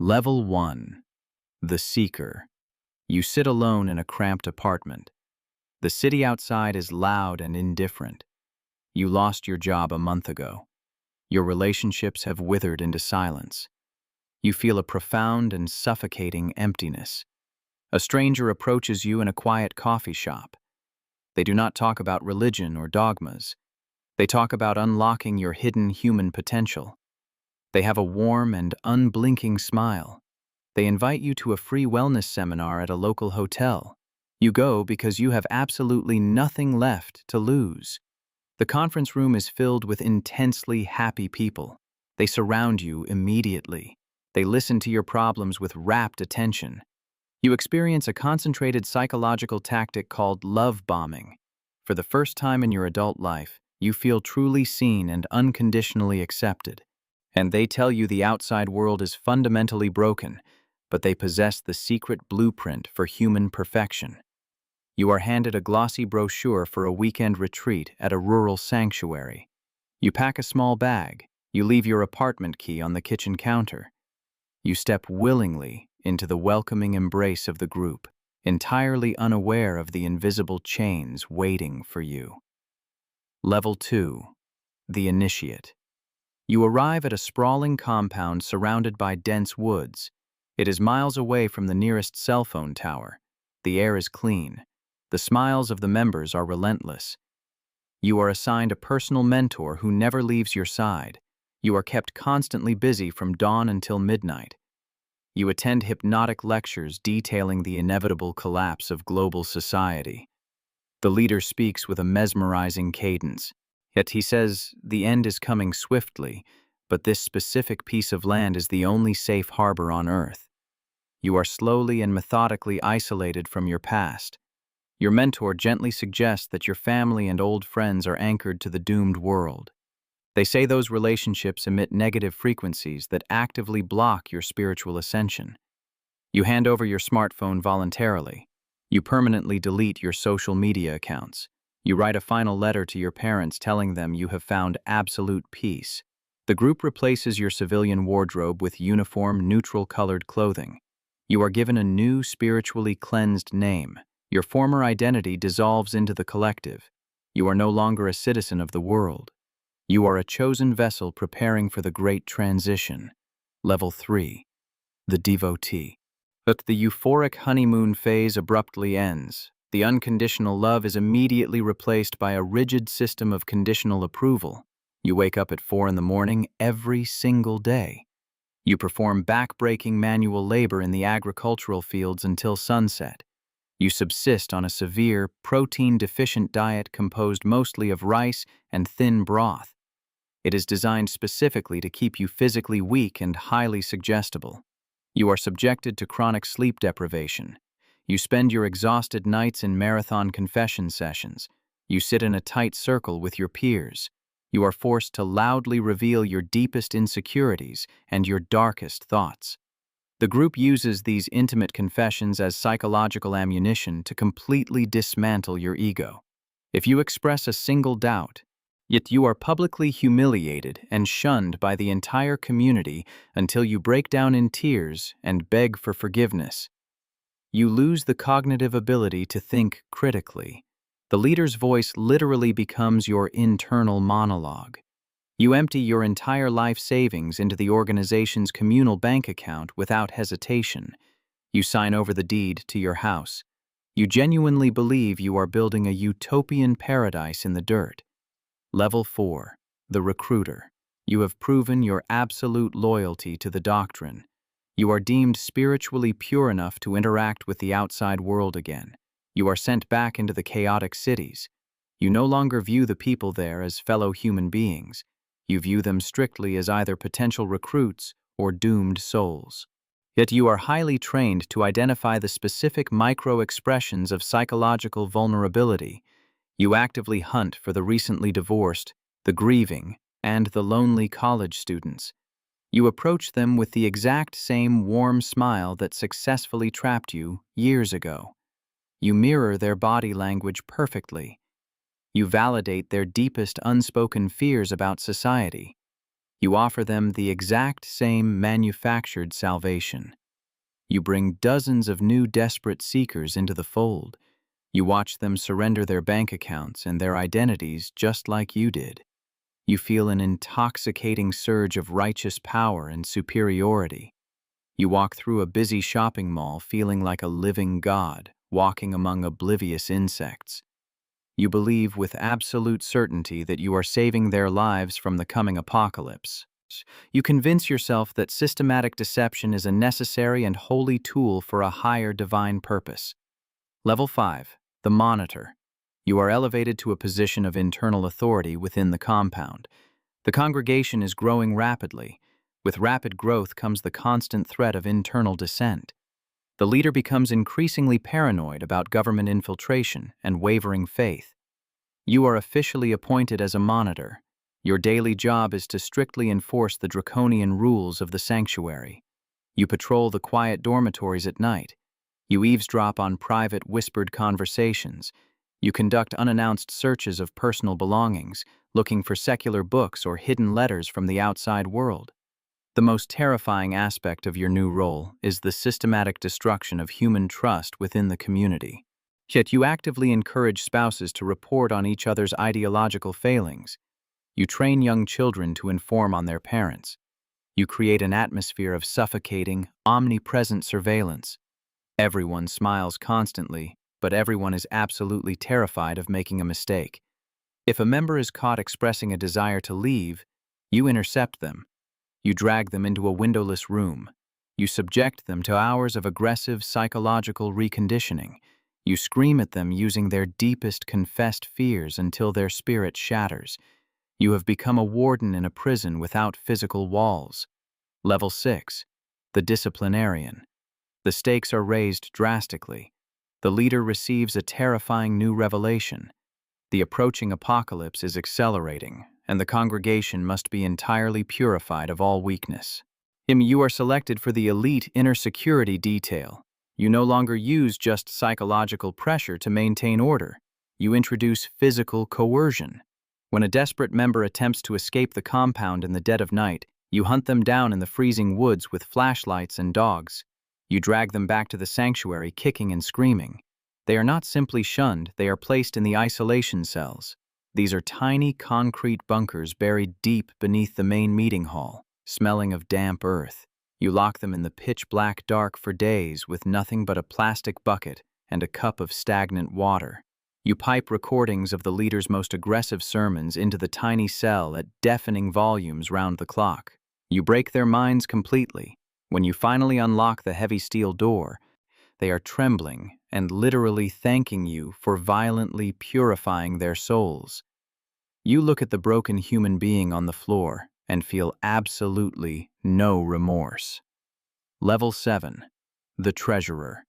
Level 1. The Seeker. You sit alone in a cramped apartment. The city outside is loud and indifferent. You lost your job a month ago. Your relationships have withered into silence. You feel a profound and suffocating emptiness. A stranger approaches you in a quiet coffee shop. They do not talk about religion or dogmas. They talk about unlocking your hidden human potential. They have a warm and unblinking smile. They invite you to a free wellness seminar at a local hotel. You go because you have absolutely nothing left to lose. The conference room is filled with intensely happy people. They surround you immediately. They listen to your problems with rapt attention. You experience a concentrated psychological tactic called love bombing. For the first time in your adult life, you feel truly seen and unconditionally accepted. And they tell you the outside world is fundamentally broken, but they possess the secret blueprint for human perfection. You are handed a glossy brochure for a weekend retreat at a rural sanctuary. You pack a small bag. You leave your apartment key on the kitchen counter. You step willingly into the welcoming embrace of the group, entirely unaware of the invisible chains waiting for you. Level 2. The Initiate. You arrive at a sprawling compound surrounded by dense woods. It is miles away from the nearest cell phone tower. The air is clean. The smiles of the members are relentless. You are assigned a personal mentor who never leaves your side. You are kept constantly busy from dawn until midnight. You attend hypnotic lectures detailing the inevitable collapse of global society. The leader speaks with a mesmerizing cadence. Yet he says the end is coming swiftly, but this specific piece of land is the only safe harbor on Earth. You are slowly and methodically isolated from your past. Your mentor gently suggests that your family and old friends are anchored to the doomed world. They say those relationships emit negative frequencies that actively block your spiritual ascension. You hand over your smartphone voluntarily. You permanently delete your social media accounts. You write a final letter to your parents telling them you have found absolute peace. The group replaces your civilian wardrobe with uniform, neutral-colored clothing. You are given a new, spiritually cleansed name. Your former identity dissolves into the collective. You are no longer a citizen of the world. You are a chosen vessel preparing for the great transition. Level 3. The Devotee. But the euphoric honeymoon phase abruptly ends. The unconditional love is immediately replaced by a rigid system of conditional approval. You wake up at 4 in the morning every single day. You perform back-breaking manual labor in the agricultural fields until sunset. You subsist on a severe, protein-deficient diet composed mostly of rice and thin broth. It is designed specifically to keep you physically weak and highly suggestible. You are subjected to chronic sleep deprivation. You spend your exhausted nights in marathon confession sessions. You sit in a tight circle with your peers. You are forced to loudly reveal your deepest insecurities and your darkest thoughts. The group uses these intimate confessions as psychological ammunition to completely dismantle your ego. If you express a single doubt, yet you are publicly humiliated and shunned by the entire community until you break down in tears and beg for forgiveness. You lose the cognitive ability to think critically. The leader's voice literally becomes your internal monologue. You empty your entire life savings into the organization's communal bank account without hesitation. You sign over the deed to your house. You genuinely believe you are building a utopian paradise in the dirt. Level 4. The Recruiter. You have proven your absolute loyalty to the doctrine. You are deemed spiritually pure enough to interact with the outside world again. You are sent back into the chaotic cities. You no longer view the people there as fellow human beings. You view them strictly as either potential recruits or doomed souls. Yet you are highly trained to identify the specific micro-expressions of psychological vulnerability. You actively hunt for the recently divorced, the grieving, and the lonely college students. You approach them with the exact same warm smile that successfully trapped you years ago. You mirror their body language perfectly. You validate their deepest unspoken fears about society. You offer them the exact same manufactured salvation. You bring dozens of new desperate seekers into the fold. You watch them surrender their bank accounts and their identities just like you did. You feel an intoxicating surge of righteous power and superiority. You walk through a busy shopping mall feeling like a living god, walking among oblivious insects. You believe with absolute certainty that you are saving their lives from the coming apocalypse. You convince yourself that systematic deception is a necessary and holy tool for a higher divine purpose. Level 5. The Monitor. You are elevated to a position of internal authority within the compound. The congregation is growing rapidly. With rapid growth comes the constant threat of internal dissent. The leader becomes increasingly paranoid about government infiltration and wavering faith. You are officially appointed as a monitor. Your daily job is to strictly enforce the draconian rules of the sanctuary. You patrol the quiet dormitories at night. You eavesdrop on private whispered conversations. You conduct unannounced searches of personal belongings, looking for secular books or hidden letters from the outside world. The most terrifying aspect of your new role is the systematic destruction of human trust within the community. Yet you actively encourage spouses to report on each other's ideological failings. You train young children to inform on their parents. You create an atmosphere of suffocating, omnipresent surveillance. Everyone smiles constantly, but everyone is absolutely terrified of making a mistake. If a member is caught expressing a desire to leave, you intercept them. You drag them into a windowless room. You subject them to hours of aggressive psychological reconditioning. You scream at them using their deepest confessed fears until their spirit shatters. You have become a warden in a prison without physical walls. Level 6. The Disciplinarian. The stakes are raised drastically. The leader receives a terrifying new revelation. The approaching apocalypse is accelerating, and the congregation must be entirely purified of all weakness. You are selected for the elite inner security detail. You no longer use just psychological pressure to maintain order. You introduce physical coercion. When a desperate member attempts to escape the compound in the dead of night, you hunt them down in the freezing woods with flashlights and dogs. You drag them back to the sanctuary, kicking and screaming. They are not simply shunned, they are placed in the isolation cells. These are tiny concrete bunkers buried deep beneath the main meeting hall, smelling of damp earth. You lock them in the pitch-black dark for days with nothing but a plastic bucket and a cup of stagnant water. You pipe recordings of the leader's most aggressive sermons into the tiny cell at deafening volumes round the clock. You break their minds completely. When you finally unlock the heavy steel door, they are trembling and literally thanking you for violently purifying their souls. You look at the broken human being on the floor and feel absolutely no remorse. Level 7. The Treasurer.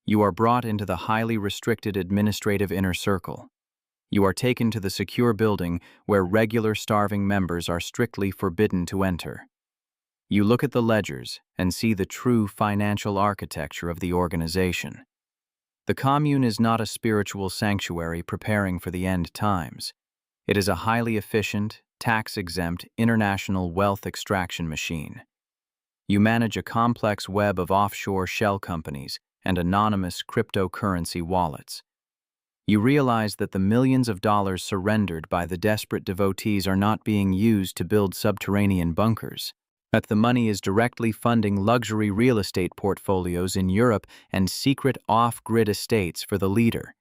You are brought into the highly restricted administrative inner circle. You are taken to the secure building where regular starving members are strictly forbidden to enter. You look at the ledgers and see the true financial architecture of the organization. The commune is not a spiritual sanctuary preparing for the end times. It is a highly efficient, tax-exempt, international wealth extraction machine. You manage a complex web of offshore shell companies and anonymous cryptocurrency wallets. You realize that the millions of dollars surrendered by the desperate devotees are not being used to build subterranean bunkers, that the money is directly funding luxury real estate portfolios in Europe and secret off-grid estates for the leader.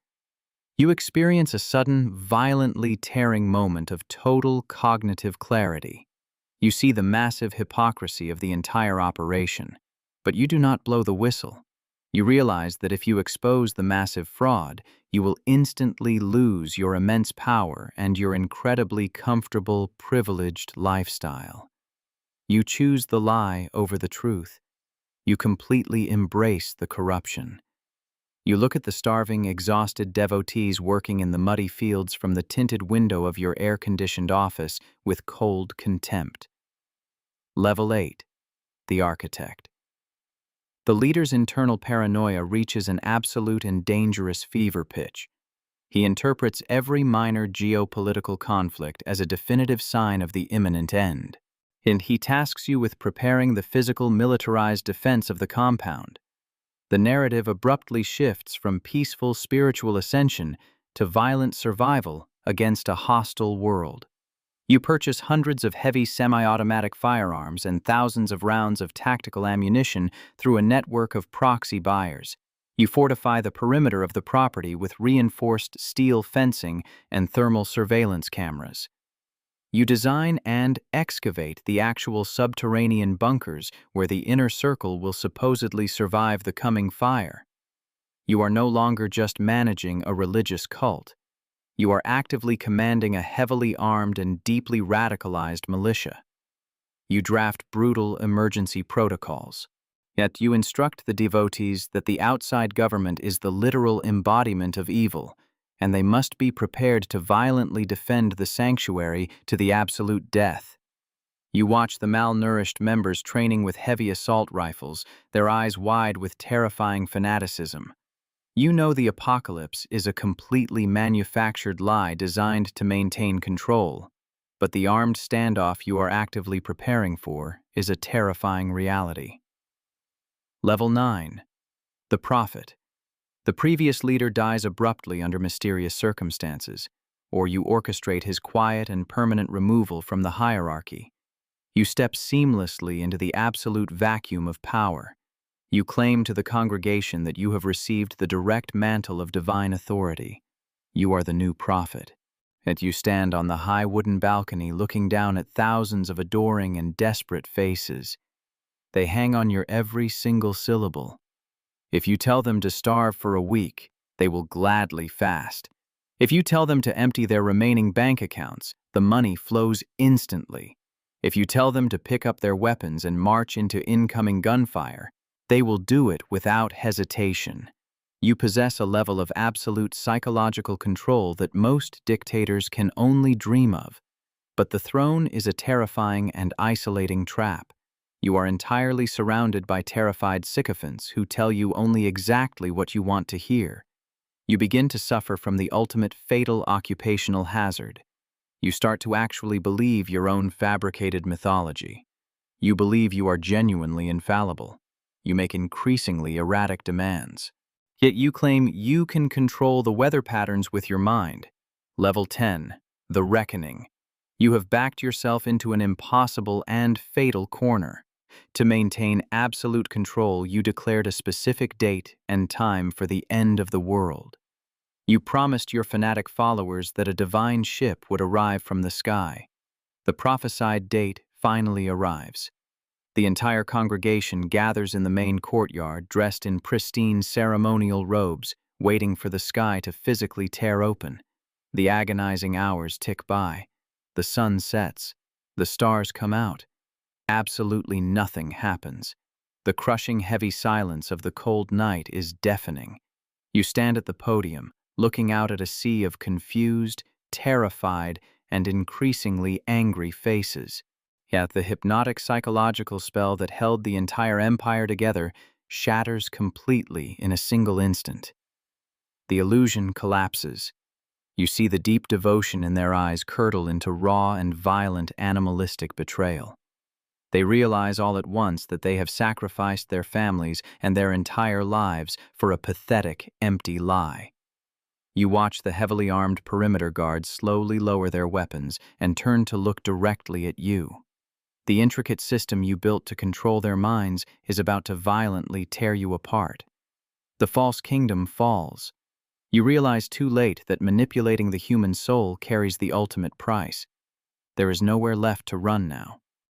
You experience a sudden, violently tearing moment of total cognitive clarity. You see the massive hypocrisy of the entire operation, but you do not blow the whistle. You realize that if you expose the massive fraud, you will instantly lose your immense power and your incredibly comfortable, privileged lifestyle. You choose the lie over the truth. You completely embrace the corruption. You look at the starving, exhausted devotees working in the muddy fields from the tinted window of your air-conditioned office with cold contempt. Level 8. The Architect. The leader's internal paranoia reaches an absolute and dangerous fever pitch. He interprets every minor geopolitical conflict as a definitive sign of the imminent end. And he tasks you with preparing the physical militarized defense of the compound. The narrative abruptly shifts from peaceful spiritual ascension to violent survival against a hostile world. You purchase hundreds of heavy semi-automatic firearms and thousands of rounds of tactical ammunition through a network of proxy buyers. You fortify the perimeter of the property with reinforced steel fencing and thermal surveillance cameras. You design and excavate the actual subterranean bunkers where the inner circle will supposedly survive the coming fire. You are no longer just managing a religious cult. You are actively commanding a heavily armed and deeply radicalized militia. You draft brutal emergency protocols. Yet you instruct the devotees that the outside government is the literal embodiment of evil, and they must be prepared to violently defend the sanctuary to the absolute death. You watch the malnourished members training with heavy assault rifles, their eyes wide with terrifying fanaticism. You know the apocalypse is a completely manufactured lie designed to maintain control, but the armed standoff you are actively preparing for is a terrifying reality. Level 9. The Prophet. The previous leader dies abruptly under mysterious circumstances, or you orchestrate his quiet and permanent removal from the hierarchy. You step seamlessly into the absolute vacuum of power. You claim to the congregation that you have received the direct mantle of divine authority. You are the new prophet. And you stand on the high wooden balcony looking down at thousands of adoring and desperate faces. They hang on your every single syllable. If you tell them to starve for a week, they will gladly fast. If you tell them to empty their remaining bank accounts, the money flows instantly. If you tell them to pick up their weapons and march into incoming gunfire, they will do it without hesitation. You possess a level of absolute psychological control that most dictators can only dream of. But the throne is a terrifying and isolating trap. You are entirely surrounded by terrified sycophants who tell you only exactly what you want to hear. You begin to suffer from the ultimate fatal occupational hazard. You start to actually believe your own fabricated mythology. You believe you are genuinely infallible. You make increasingly erratic demands. Yet you claim you can control the weather patterns with your mind. Level 10. The Reckoning. You have backed yourself into an impossible and fatal corner. To maintain absolute control, you declared a specific date and time for the end of the world. You promised your fanatic followers that a divine ship would arrive from the sky. The prophesied date finally arrives. The entire congregation gathers in the main courtyard, dressed in pristine ceremonial robes, waiting for the sky to physically tear open. The agonizing hours tick by. The sun sets. The stars come out. Absolutely nothing happens. The crushing heavy silence of the cold night is deafening. You stand at the podium, looking out at a sea of confused, terrified, and increasingly angry faces. Yet the hypnotic psychological spell that held the entire empire together shatters completely in a single instant. The illusion collapses. You see the deep devotion in their eyes curdle into raw and violent animalistic betrayal. They realize all at once that they have sacrificed their families and their entire lives for a pathetic, empty lie. You watch the heavily armed perimeter guards slowly lower their weapons and turn to look directly at you. The intricate system you built to control their minds is about to violently tear you apart. The false kingdom falls. You realize too late that manipulating the human soul carries the ultimate price. There is nowhere left to run now.